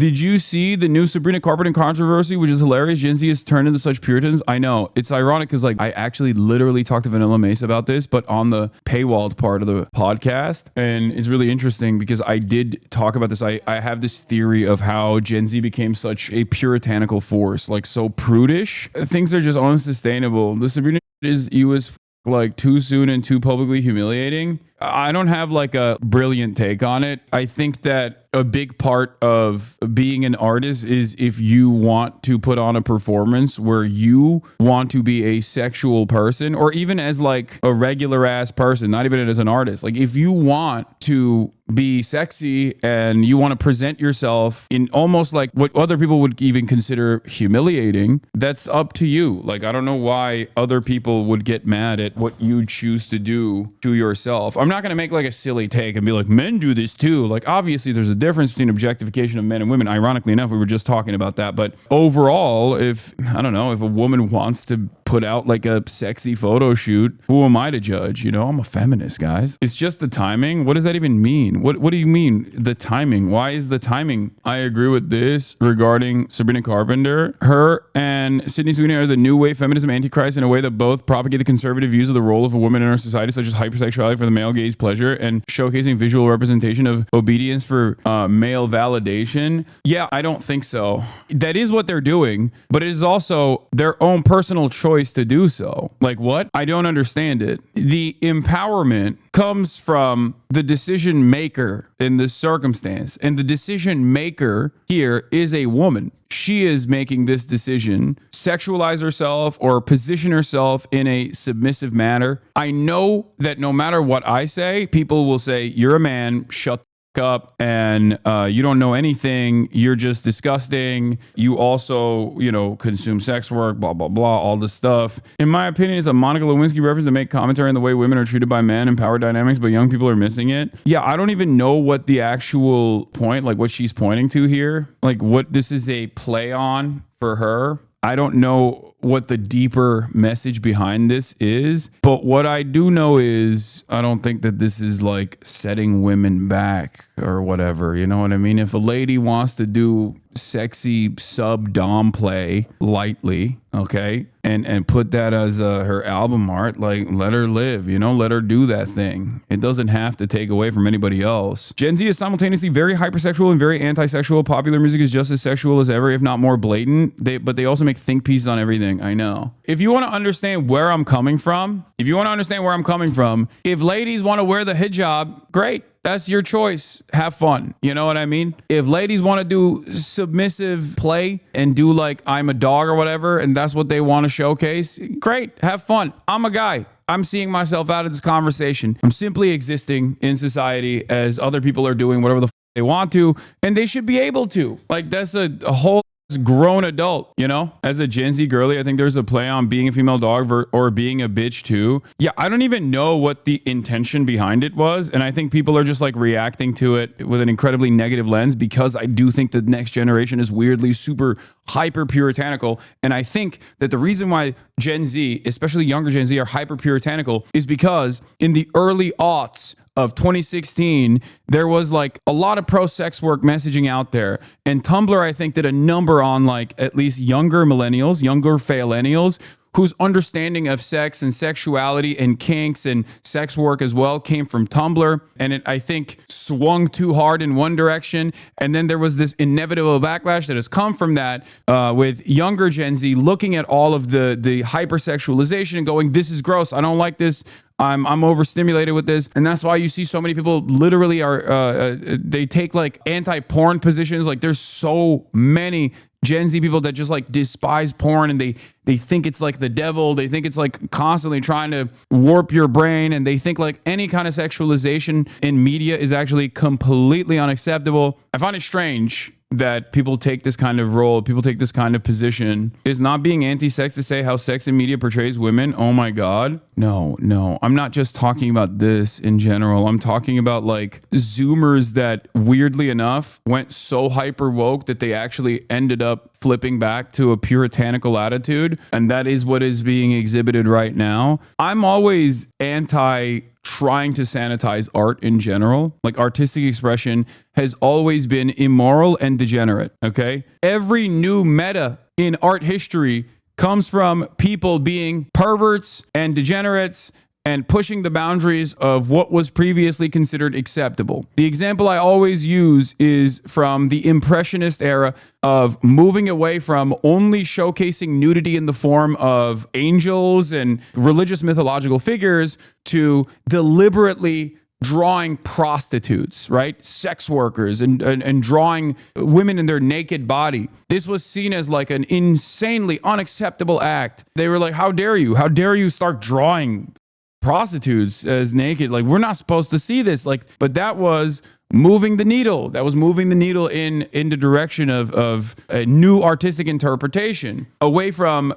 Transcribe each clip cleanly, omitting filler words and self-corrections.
Did you see the new Sabrina Carpenter controversy, which is hilarious? Gen Z has turned into such Puritans. I know. It's ironic because like I actually literally talked to Vanilla Mace about this, but on the paywalled part of the podcast. And it's really interesting because I did talk about this. I have this theory of how Gen Z became such a puritanical force, like so prudish. Things are just unsustainable. The Sabrina was like too soon and too publicly humiliating. I don't have like a brilliant take on it. I think that a big part of being an artist is if you want to put on a performance where you want to be a sexual person, or even as like a regular ass person, not even as an artist. Like if you want to be sexy and you want to present yourself in almost like what other people would even consider humiliating, that's up to you. Like, I don't know why other people would get mad at what you choose to do to yourself. I'm not going to make like a silly take and be like, men do this too. Like, obviously there's a difference between objectification of men and women. Ironically enough, we were just talking about that. But overall, if a woman wants to put out like a sexy photo shoot, who am I to judge? You know, I'm a feminist, guys. It's just the timing. What does that even mean? What do you mean the timing? Why is the timing? I agree with this regarding Sabrina Carpenter. Her and Sydney Sweeney are the new wave feminism antichrist in a way that both propagate the conservative views of the role of a woman in our society, such as hypersexuality for the male gaze pleasure and showcasing visual representation of obedience for male validation. Yeah, I don't think so. That is what they're doing, but it is also their own personal choice to do so. Like what? I don't understand it. The empowerment comes from the decision maker in this circumstance. And the decision maker here is a woman. She is making this decision, sexualize herself or position herself in a submissive manner. I know that no matter what I say, people will say, you're a man, shut up, and you don't know anything, you're just disgusting, you also, consume sex work, blah blah blah, all this stuff. In my opinion, it's a Monica Lewinsky reference to make commentary on the way women are treated by men and power dynamics, but young people are missing it. Yeah, I don't even know what the actual point, like what she's pointing to here, like what this is a play on for her. I don't know what the deeper message behind this is, but what I do know is I don't think that this is like setting women back or whatever. You know what I mean? If a lady wants to do sexy sub-dom play lightly, okay, and put that as her album art, like let her live, let her do that thing. It doesn't have to take away from anybody else. Gen Z is simultaneously very hypersexual and very anti-sexual. Popular music is just as sexual as ever, if not more blatant. But they also make think pieces on everything. I know. If you want to understand where I'm coming from, if ladies want to wear the hijab, great. That's your choice. Have fun. You know what I mean? If ladies want to do submissive play and do like I'm a dog or whatever, and that's what they want to showcase, great. Have fun. I'm a guy. I'm seeing myself out of this conversation. I'm simply existing in society as other people are doing whatever the they want to, and they should be able to. Like, that's a whole grown adult, as a Gen Z girly. I think there's a play on being a female dog or being a bitch too. Yeah, I don't even know what the intention behind it was, and I think people are just like reacting to it with an incredibly negative lens, because I do think the next generation is weirdly super hyper puritanical. And I think that the reason why Gen Z, especially younger Gen Z, are hyper puritanical is because in the early aughts of 2016, there was like a lot of pro-sex work messaging out there. And Tumblr, I think, did a number on like at least younger millennials, younger faillennials, whose understanding of sex and sexuality and kinks and sex work as well came from Tumblr. And it, I think, swung too hard in one direction. And then there was this inevitable backlash that has come from that with younger Gen Z looking at all of the hypersexualization and going, this is gross. I don't like this. I'm overstimulated with this. And that's why you see so many people literally they take like anti-porn positions. Like, there's so many Gen Z people that just like despise porn, and they think it's like the devil. They think it's like constantly trying to warp your brain, and they think like any kind of sexualization in media is actually completely unacceptable. I find it strange that people take this kind of role, people take this kind of position. Is not being anti-sex to say how sex in media portrays women? Oh my God. No. I'm not just talking about this in general. I'm talking about like Zoomers that weirdly enough went so hyper woke that they actually ended up flipping back to a puritanical attitude. period, and that is what is being exhibited right now. I'm always anti trying to sanitize art in general. Like, artistic expression has always been immoral and degenerate, okay? Every new meta in art history comes from people being perverts and degenerates and pushing the boundaries of what was previously considered acceptable. The example I always use is from the Impressionist era of moving away from only showcasing nudity in the form of angels and religious mythological figures to deliberately drawing prostitutes, right? Sex workers, and drawing women in their naked body. This was seen as like an insanely unacceptable act. They were like, how dare you? How dare you start drawing prostitutes as naked? Like, we're not supposed to see this. Like, but that was moving the needle. That was moving the needle in the direction of a new artistic interpretation, away from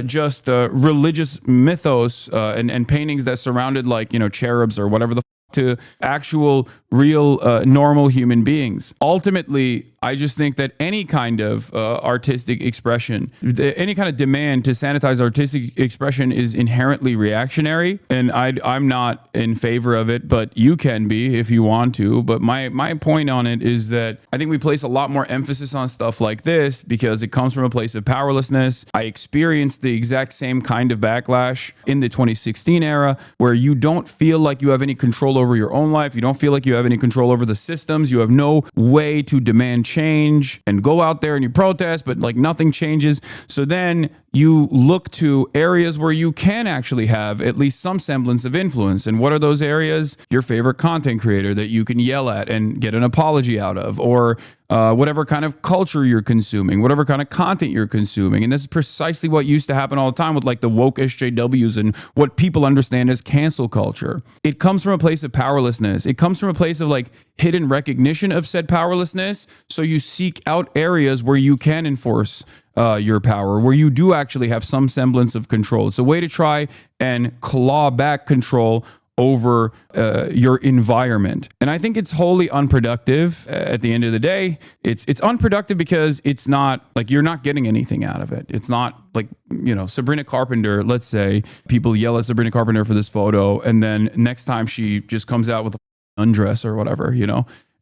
just religious mythos and paintings that surrounded, like, cherubs or whatever the to actual real normal human beings. Ultimately, I just think that any kind of artistic expression, any kind of demand to sanitize artistic expression is inherently reactionary, and I'm not in favor of it, but you can be if you want to. But my point on it is that I think we place a lot more emphasis on stuff like this because it comes from a place of powerlessness. I experienced the exact same kind of backlash in the 2016 era, where you don't feel like you have any control over your own life. You don't feel like you have any control over the systems. You have no way to demand change and go out there and you protest, but like nothing changes. So then you look to areas where you can actually have at least some semblance of influence. And what are those areas? Your favorite content creator that you can yell at and get an apology out of, or whatever kind of culture you're consuming, whatever kind of content you're consuming. And this is precisely what used to happen all the time with like the woke SJWs and what people understand as cancel culture. It comes from a place of powerlessness. It comes from a place of like hidden recognition of said powerlessness. So you seek out areas where you can enforce your power, where you do actually have some semblance of control. It's a way to try and claw back control over your environment. And I think it's wholly unproductive at the end of the day. It's unproductive because it's not like you're not getting anything out of it. It's not like, Sabrina Carpenter, let's say people yell at Sabrina Carpenter for this photo, and then next time she just comes out with a undress or whatever,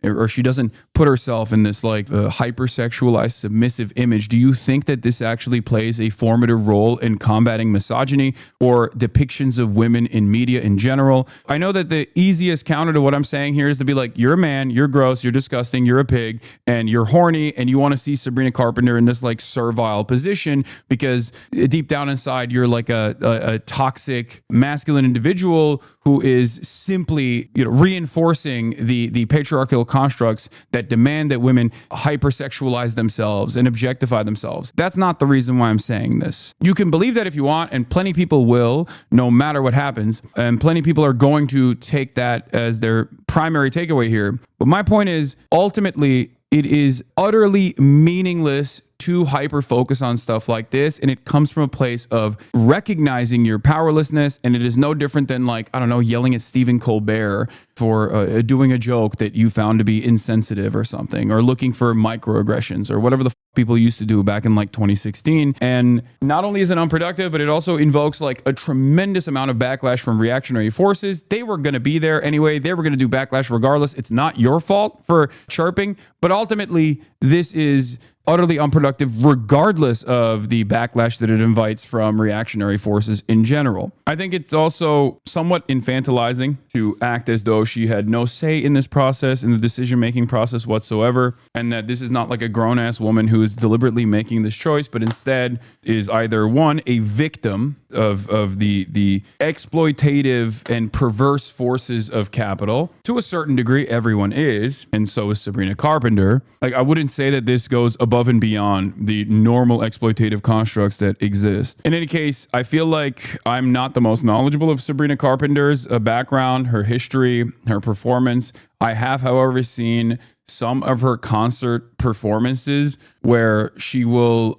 or she doesn't put herself in this like hypersexualized submissive image. Do you think that this actually plays a formative role in combating misogyny or depictions of women in media in general? I know that the easiest counter to what I'm saying here is to be like, you're a man, you're gross, you're disgusting, you're a pig, and you're horny, and you want to see Sabrina Carpenter in this like servile position because deep down inside you're like a toxic masculine individual who is simply reinforcing the patriarchal constructs that demand that women hypersexualize themselves and objectify themselves. That's not the reason why I'm saying this. You can believe that if you want, and plenty of people will, no matter what happens, and plenty of people are going to take that as their primary takeaway here. But my point is, ultimately, it is utterly meaningless to hyper focus on stuff like this, and it comes from a place of recognizing your powerlessness. And it is no different than like, I don't know, yelling at Stephen Colbert for doing a joke that you found to be insensitive or something, or looking for microaggressions or whatever the people used to do back in like 2016. And not only is it unproductive, but it also invokes like a tremendous amount of backlash from reactionary forces. They were going to be there anyway. They were going to do backlash regardless. It's not your fault for chirping, but ultimately this is utterly unproductive regardless of the backlash that it invites from reactionary forces in general. I think it's also somewhat infantilizing to act as though she had no say in this process, in the decision-making process whatsoever, and that this is not like a grown-ass woman who is deliberately making this choice, but instead is either one, a victim of the exploitative and perverse forces of capital. To a certain degree, everyone is, and so is Sabrina Carpenter. Like, I wouldn't say that this goes above and beyond the normal exploitative constructs that exist. In any case, I feel like I'm not the most knowledgeable of Sabrina Carpenter's background, her history, her performance. I have, however, seen some of her concert performances where she will,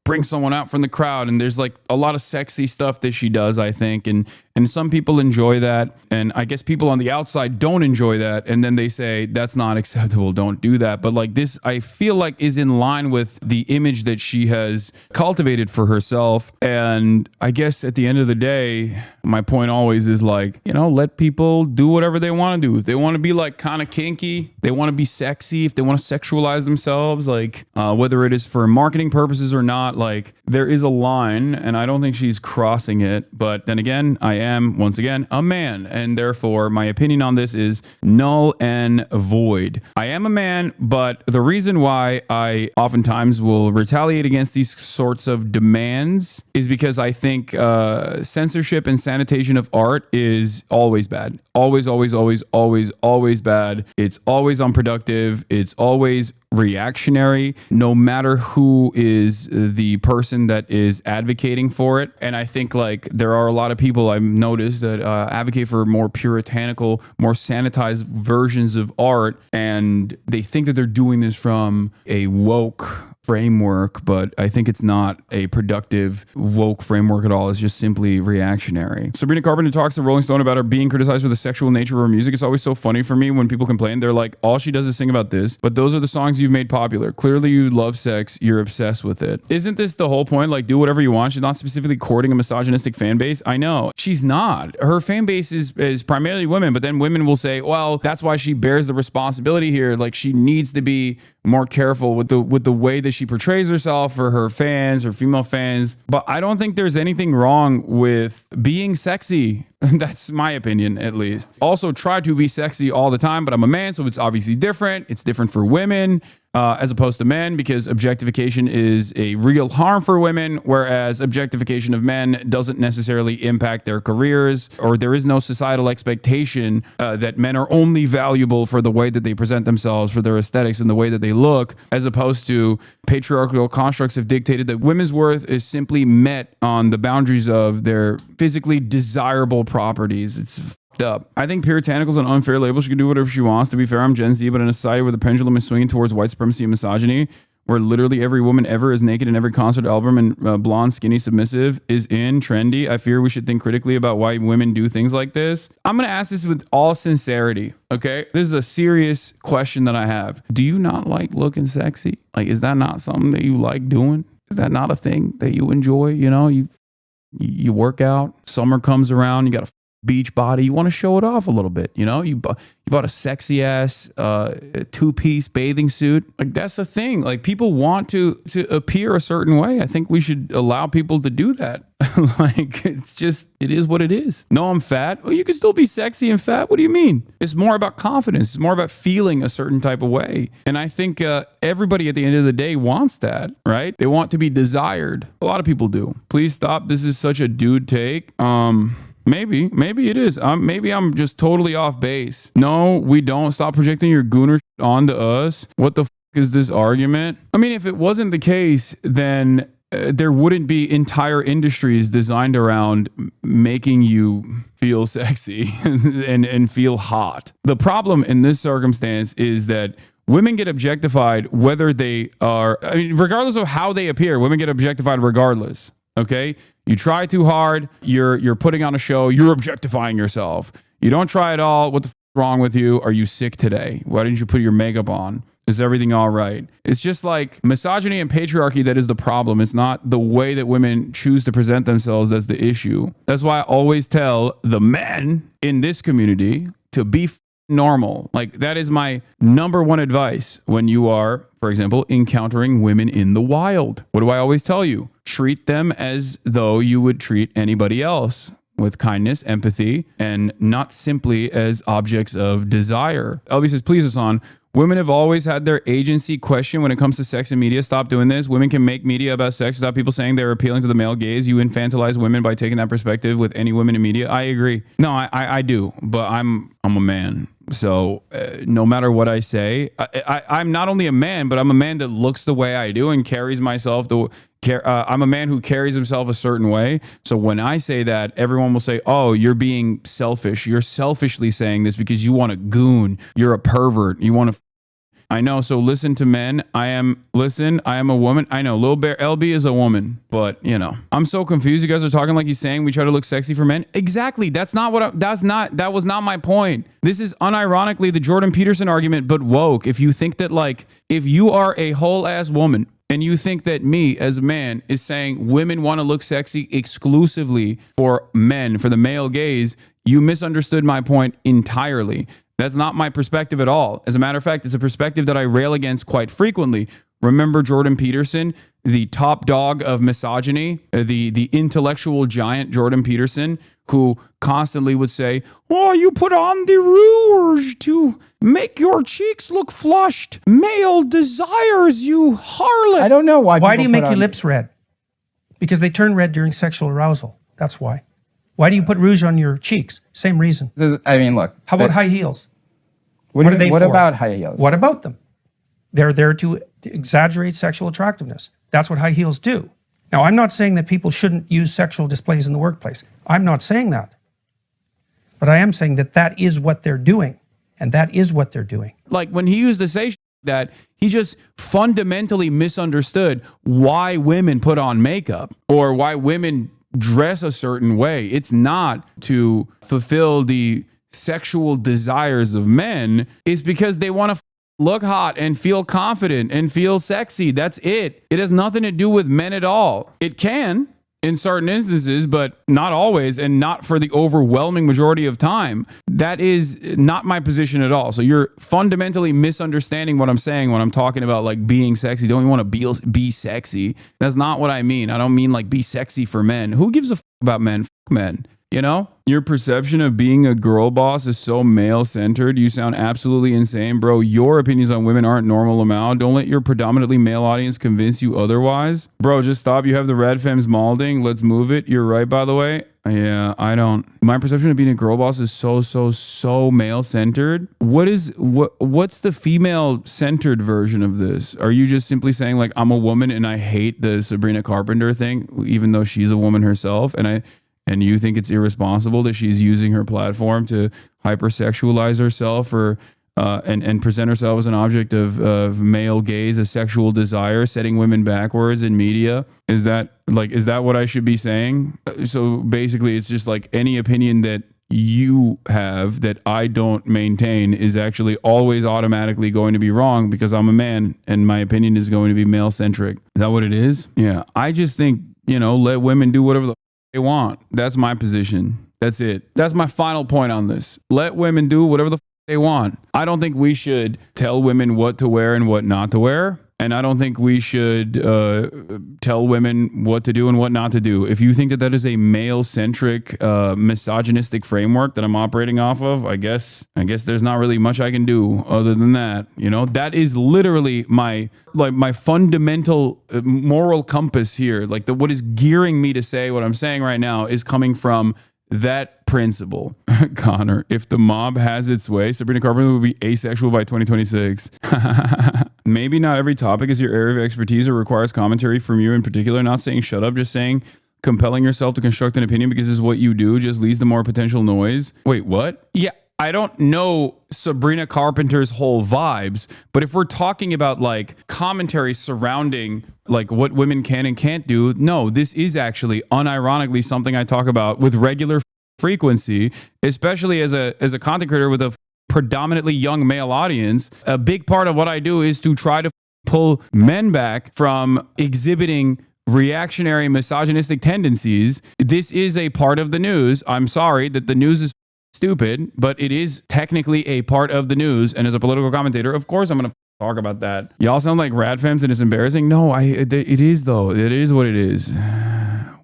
bring someone out from the crowd. And there's like a lot of sexy stuff that she does, I think. And some people enjoy that. And I guess people on the outside don't enjoy that. And then they say, that's not acceptable. Don't do that. But like this, I feel like is in line with the image that she has cultivated for herself. And I guess at the end of the day, my point always is like, you know, let people do whatever they want to do. If they want to be like kind of kinky, they want to be sexy, if they want to sexualize themselves, like whether it is for marketing purposes or not, like there is a line and I don't think she's crossing it. But then again, I am once again a man, and therefore my opinion on this is null and void. I am a man, but the reason why I oftentimes will retaliate against these sorts of demands is because I think censorship and sanitation of art is always bad. Always, always, always, always, always bad. It's always unproductive. It's always reactionary, no matter who is the person that is advocating for it. And I think like there are a lot of people I've noticed that advocate for more puritanical, more sanitized versions of art, and they think that they're doing this from a woke framework, but I think it's not a productive woke framework at all. It's just simply reactionary. Sabrina Carpenter talks to Rolling Stone about her being criticized for the sexual nature of her music. It's always so funny for me when people complain. They're like, all she does is sing about this, but those are the songs you've made popular. Clearly you love sex. You're obsessed with it. Isn't this the whole point? Like, do whatever you want. She's not specifically courting a misogynistic fan base. I know she's not. Her fan base is primarily women, but then women will say, well, that's why she bears the responsibility here. Like she needs to be more careful with the way that she portrays herself for her fans or female fans. But I don't think there's anything wrong with being sexy. That's my opinion, at least. Also, try to be sexy all the time, but I'm a man, so it's obviously different. It's different for women as opposed to men, because objectification is a real harm for women, whereas objectification of men doesn't necessarily impact their careers, or there is no societal expectation that men are only valuable for the way that they present themselves, for their aesthetics and the way that they look, as opposed to patriarchal constructs have dictated that women's worth is simply met on the boundaries of their physically desirable properties. It's up. I think puritanical is an unfair label. She can do whatever she wants. To be fair, I'm Gen Z, but in a society where the pendulum is swinging towards white supremacy and misogyny, where literally every woman ever is naked in every concert album and blonde, skinny, submissive is in trendy, I fear we should think critically about why women do things like this. I'm going to ask this with all sincerity, okay? This is a serious question that I have. Do you not like looking sexy? Like, is that not something that you like doing? Is that not a thing that you enjoy? You know, you work out, summer comes around, you got a beach body, you want to show it off a little bit, you know, you bought a sexy ass two-piece bathing suit. Like that's the thing. Like people want to appear a certain way. I think we should allow people to do that. Like it is what it is. No, I'm fat. Well, you can still be sexy and fat. What do you mean? It's more about confidence. It's more about feeling a certain type of way. And I think everybody at the end of the day wants that, right? They want to be desired. A lot of people do. Please stop. This is such a dude take. Maybe it is. Maybe I'm just totally off base. No, we don't. Stop projecting your gooner onto us. What the is this argument? I mean, if it wasn't the case, then there wouldn't be entire industries designed around making you feel sexy and feel hot. The problem in this circumstance is that women get objectified whether they are, I mean, regardless of how they appear, women get objectified regardless. Okay? You try too hard, you're putting on a show, you're objectifying yourself. You don't try at all, what the f is wrong with you? Are you sick today? Why didn't you put your makeup on? Is everything all right? It's just like misogyny and patriarchy that is the problem. It's not the way that women choose to present themselves that's the issue. That's why I always tell the men in this community to be normal. Like that is my number one advice when you are, for example, encountering women in the wild. What do I always tell you? Treat them as though you would treat anybody else, with kindness, empathy, and not simply as objects of desire. Elby says, please, Hasan, women have always had their agency questioned when it comes to sex and media. Stop doing this. Women can make media about sex without people saying they're appealing to the male gaze. You infantilize women by taking that perspective with any women in media. I agree. No, I do, but I'm a man. So no matter what I say, I'm not only a man, but I'm a man that looks the way I do and carries myself I'm a man who carries himself a certain way. So when I say that, everyone will say, oh, you're being selfish. You're selfishly saying this because you want a goon. You're a pervert. You want to I know. So listen to men. I am a woman. I know. Lil Bear LB is a woman, but you know, I'm so confused. You guys are talking like he's saying we try to look sexy for men. Exactly. That was not my point. This is unironically the Jordan Peterson argument, but woke. If you think that like, if you are a whole ass woman and you think that me as a man is saying women want to look sexy exclusively for men, for the male gaze, you misunderstood my point entirely. That's not my perspective at all. As a matter of fact, it's a perspective that I rail against quite frequently. Remember Jordan Peterson, the top dog of misogyny, the intellectual giant Jordan Peterson, who constantly would say, oh, you put on the rouge to make your cheeks look flushed. Male desires, you harlot. I don't know why. Why do you make your lips red? Because they turn red during sexual arousal. That's why. Why do you put rouge on your cheeks? Same reason. I mean, look. How about high heels? What are they what for? about high heels? What about them? They're there to exaggerate sexual attractiveness. That's what high heels do. Now, I'm not saying that people shouldn't use sexual displays in the workplace. I'm not saying that. But I am saying that that is what they're doing. And that is what they're doing. Like when he used to say that, he just fundamentally misunderstood why women put on makeup or why women dress a certain way. It's not to fulfill the sexual desires of men. It's because they want to look hot and feel confident and feel sexy. That's it. It has nothing to do with men at all. It can in certain instances, but not always, and not for the overwhelming majority of time. That is not my position at all. So you're fundamentally misunderstanding what I'm saying when I'm talking about like being sexy. Don't you want to be sexy? That's not what I mean. I don't mean like be sexy for men. Who gives a fuck about men? Fuck men. You know, your perception of being a girl boss is so male-centered. You sound absolutely insane, bro. Your opinions on women aren't normal, Amal. Don't let your predominantly male audience convince you otherwise. Bro, just stop. You have the red femmes malding. Let's move it. You're right, by the way. Yeah, I don't. My perception of being a girl boss is so male-centered. What's the female-centered version of this? Are you just simply saying, like, I'm a woman and I hate the Sabrina Carpenter thing, even though she's a woman herself, and you think it's irresponsible that she's using her platform to hypersexualize herself or and present herself as an object of male gaze, a sexual desire, setting women backwards in media? Is that what I should be saying? So basically, it's just like any opinion that you have that I don't maintain is actually always automatically going to be wrong because I'm a man and my opinion is going to be male centric. Is that what it is? Yeah. I just think, let women do whatever the they want. That's my position. That's it. That's my final point on this. Let women do whatever the they want. I don't think we should tell women what to wear and what not to wear. And I don't think we should tell women what to do and what not to do. If you think that that is a male-centric, misogynistic framework that I'm operating off of, I guess there's not really much I can do other than that. That is literally my fundamental moral compass here. Like what is gearing me to say what I'm saying right now is coming from that principle. Connor, if the mob has its way, Sabrina Carpenter will be asexual by 2026. Maybe not every topic is your area of expertise or requires commentary from you in particular. Not saying shut up, just saying compelling yourself to construct an opinion because this is what you do just leads to more potential noise. Wait, what? Yeah, I don't know Sabrina Carpenter's whole vibes, but if we're talking about like commentary surrounding like what women can and can't do, no, this is actually unironically something I talk about with regular frequency, especially as a content creator with a predominantly young male audience. A big part of what I do is to try to pull men back from exhibiting reactionary misogynistic tendencies. This is a part of the news. I'm sorry that the news is stupid, but it is technically a part of the news. And as a political commentator, of course, I'm going to talk about that. Y'all sound like rad femmes and it's embarrassing. No, it is though. It is what it is.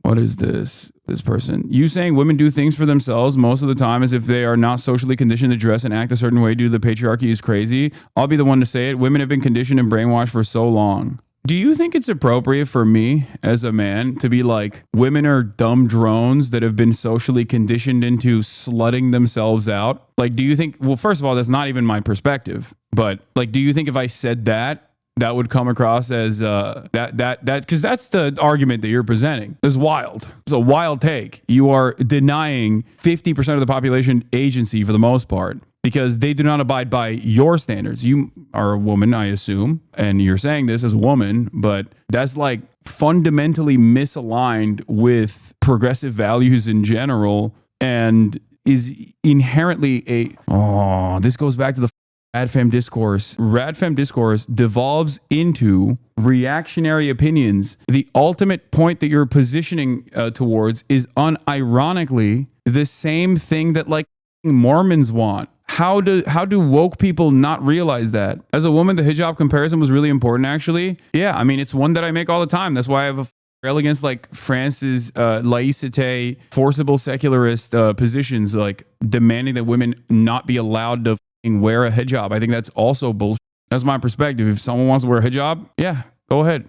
What is this person? You saying women do things for themselves most of the time as if they are not socially conditioned to dress and act a certain way due to the patriarchy is crazy. I'll be the one to say it. Women have been conditioned and brainwashed for so long. Do you think it's appropriate for me as a man to be like, women are dumb drones that have been socially conditioned into slutting themselves out? Like, do you think, well, first of all, that's not even my perspective, but like, do you think if I said that would come across as because that's the argument that you're presenting. It's wild. It's a wild take. You are denying 50% of the population agency for the most part. because they do not abide by your standards. You are a woman, I assume, and you're saying this as a woman, but that's like fundamentally misaligned with progressive values in general and is inherently this goes back to the Radfem discourse. Radfem discourse devolves into reactionary opinions. The ultimate point that you're positioning towards is unironically the same thing that like Mormons want. How do woke people not realize that? As a woman, the hijab comparison was really important, actually. Yeah, I mean, it's one that I make all the time. That's why I have a rail against like France's laïcité, forcible secularist positions, like demanding that women not be allowed to wear a hijab. I think that's also bullshit. That's my perspective. If someone wants to wear a hijab, yeah, go ahead.